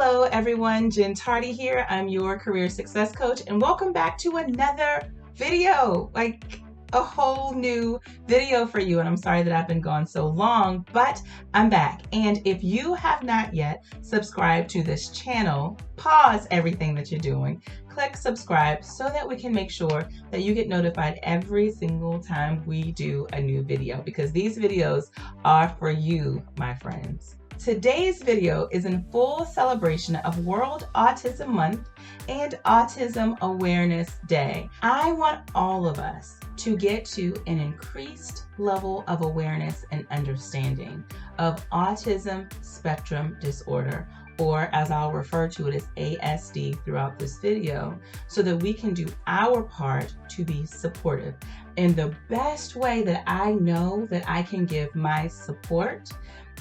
Hello everyone, Jen Tardy here. I'm your career success coach and welcome back to another video, like a whole new video for you. And I'm sorry that I've been gone so long, but I'm back. And if you have not yet subscribed to this channel, pause everything that you're doing, click subscribe so that we can make sure that you get notified every single time we do a new video, because these videos are for you, my friends. Today's video is in full celebration of World Autism Month and Autism Awareness Day. I want all of us to get to an increased level of awareness and understanding of autism spectrum disorder, or as I'll refer to it as ASD throughout this video, so that we can do our part to be supportive. And the best way that I know that I can give my support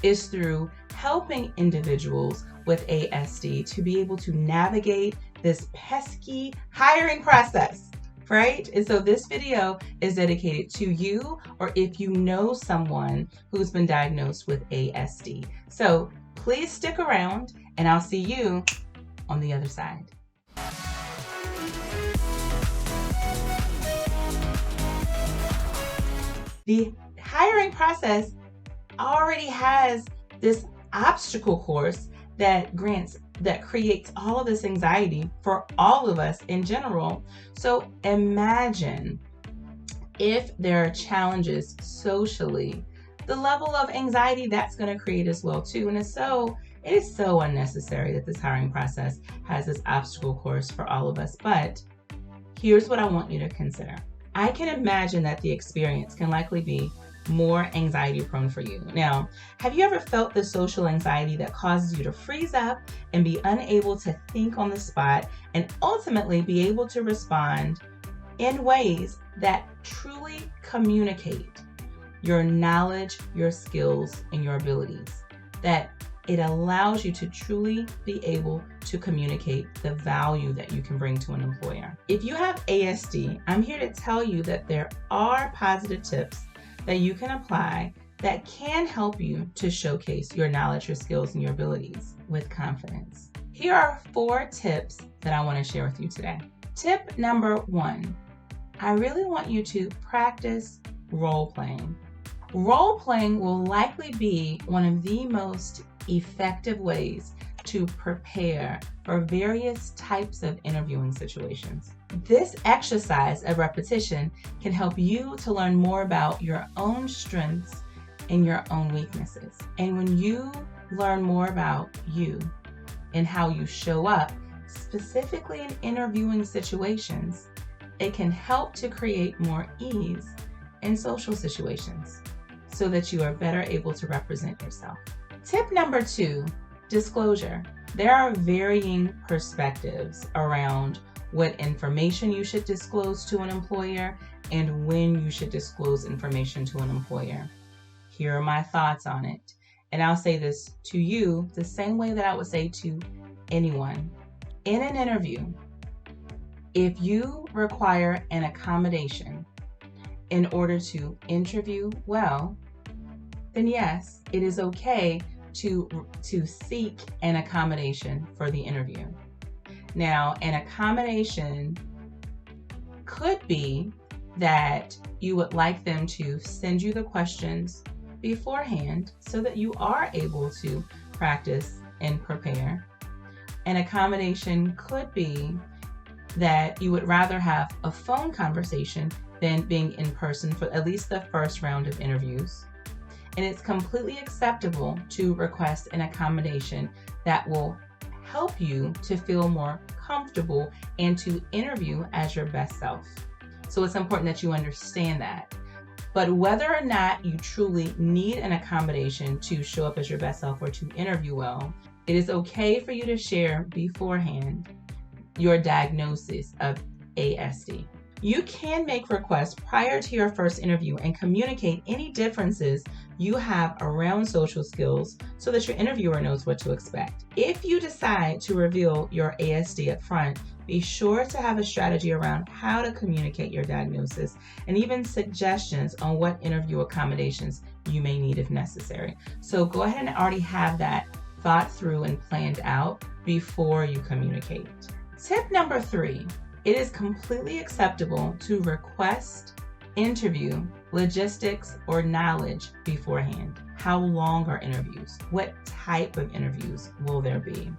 is through helping individuals with ASD to be able to navigate this pesky hiring process, right? And so this video is dedicated to you, or if you know someone who's been diagnosed with ASD. So please stick around and I'll see you on the other side. The hiring process already has this obstacle course that creates all of this anxiety for all of us in general. So imagine if there are challenges socially, the level of anxiety that's going to create as well too. And it is so unnecessary that this hiring process has this obstacle course for all of us. But here's what I want you to consider. I can imagine that the experience can likely be more anxiety prone for you. Now, have you ever felt the social anxiety that causes you to freeze up and be unable to think on the spot and ultimately be able to respond in ways that truly communicate your knowledge, your skills, and your abilities? That it allows you to truly be able to communicate the value that you can bring to an employer. If you have ASD, I'm here to tell you that there are positive tips that you can apply that can help you to showcase your knowledge, your skills, and your abilities with confidence. Here are 4 tips that I want to share with you today. Tip number 1, I really want you to practice role playing. Role playing will likely be one of the most effective ways to prepare for various types of interviewing situations. This exercise of repetition can help you to learn more about your own strengths and your own weaknesses. And when you learn more about you and how you show up, specifically in interviewing situations, it can help to create more ease in social situations so that you are better able to represent yourself. Tip number 2, disclosure. There are varying perspectives around what information you should disclose to an employer and when you should disclose information to an employer. Here are my thoughts on it. And I'll say this to you the same way that I would say to anyone. In an interview, if you require an accommodation in order to interview well, then yes, it is okay to seek an accommodation for the interview. Now, an accommodation could be that you would like them to send you the questions beforehand so that you are able to practice and prepare. An accommodation could be that you would rather have a phone conversation than being in person for at least the first round of interviews. And it's completely acceptable to request an accommodation that will help you to feel more comfortable and to interview as your best self. So it's important that you understand that. But whether or not you truly need an accommodation to show up as your best self or to interview well, it is okay for you to share beforehand your diagnosis of ASD. You can make requests prior to your first interview and communicate any differences you have around social skills so that your interviewer knows what to expect. If you decide to reveal your ASD up front, be sure to have a strategy around how to communicate your diagnosis and even suggestions on what interview accommodations you may need if necessary. So go ahead and already have that thought through and planned out before you communicate. Tip number 3, it is completely acceptable to request interview logistics or knowledge beforehand. How long are interviews? What type of interviews will there be?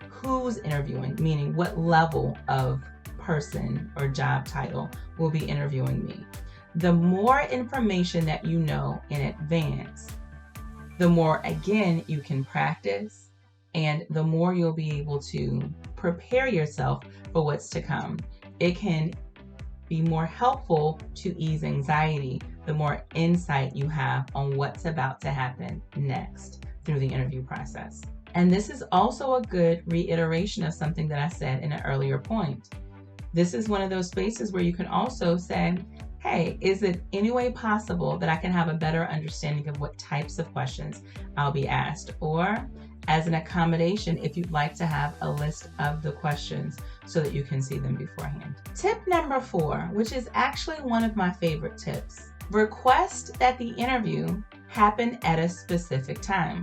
Who's interviewing, meaning what level of person or job title will be interviewing me. The more information that you know in advance, the more, again, you can practice, and the more you'll be able to prepare yourself for what's to come. It can be more helpful to ease anxiety the more insight you have on what's about to happen next through the interview process. And this is also a good reiteration of something that I said in an earlier point. This is one of those spaces where you can also say, hey, is it any way possible that I can have a better understanding of what types of questions I'll be asked? Or as an accommodation, if you'd like to have a list of the questions so that you can see them beforehand. Tip number 4, which is actually one of my favorite tips. Request that the interview happen at a specific time.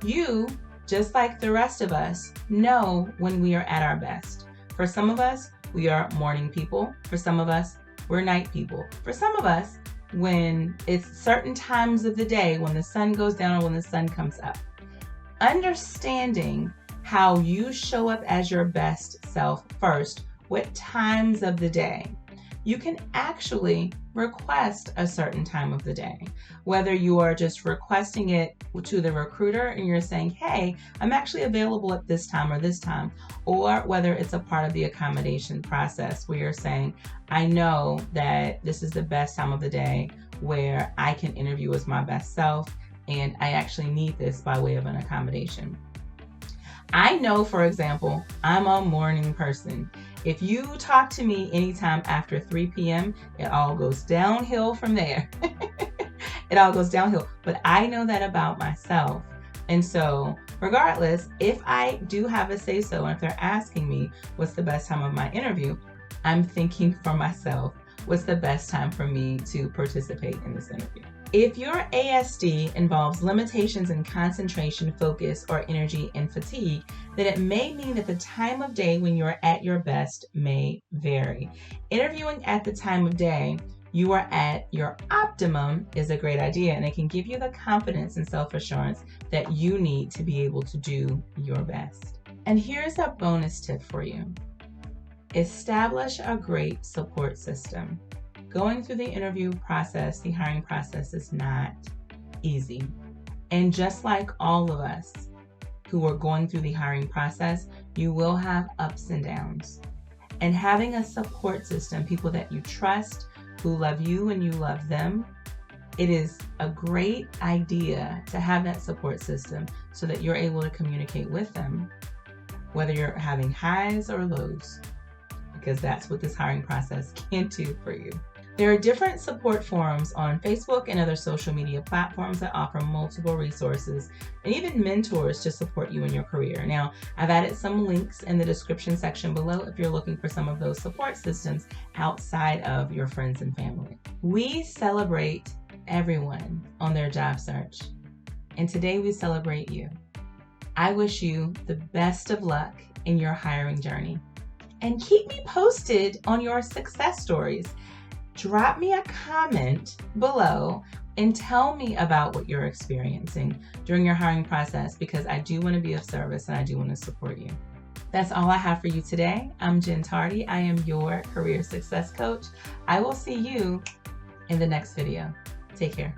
You, just like the rest of us, know when we are at our best. For some of us, we are morning people. For some of us, we're night people. For some of us, when it's certain times of the day, when the sun goes down or when the sun comes up. Understanding how you show up as your best self first, what times of the day, you can actually request a certain time of the day. Whether you are just requesting it to the recruiter and you're saying, hey, I'm actually available at this time or this time, or whether it's a part of the accommodation process where you're saying, I know that this is the best time of the day where I can interview as my best self, and I actually need this by way of an accommodation. I know, for example, I'm a morning person. If you talk to me anytime after 3 p.m., it all goes downhill from there. It all goes downhill. But I know that about myself. And so regardless, if I do have a say-so, and if they're asking me what's the best time of my interview, I'm thinking for myself, what's the best time for me to participate in this interview? If your ASD involves limitations in concentration, focus, or energy and fatigue, then it may mean that the time of day when you are at your best may vary. Interviewing at the time of day you are at your optimum is a great idea, and it can give you the confidence and self-assurance that you need to be able to do your best. And here's a bonus tip for you. Establish a great support system. Going through the interview process, the hiring process is not easy. And just like all of us who are going through the hiring process, you will have ups and downs. And having a support system, people that you trust, who love you and you love them, it is a great idea to have that support system so that you're able to communicate with them, whether you're having highs or lows, because that's what this hiring process can do for you. There are different support forums on Facebook and other social media platforms that offer multiple resources and even mentors to support you in your career. Now, I've added some links in the description section below if you're looking for some of those support systems outside of your friends and family. We celebrate everyone on their job search, and today we celebrate you. I wish you the best of luck in your hiring journey, and keep me posted on your success stories. Drop me a comment below and tell me about what you're experiencing during your hiring process, because I do want to be of service and I do want to support you. That's all I have for you today. I'm Jen Tardy. I am your career success coach. I will see you in the next video. Take care.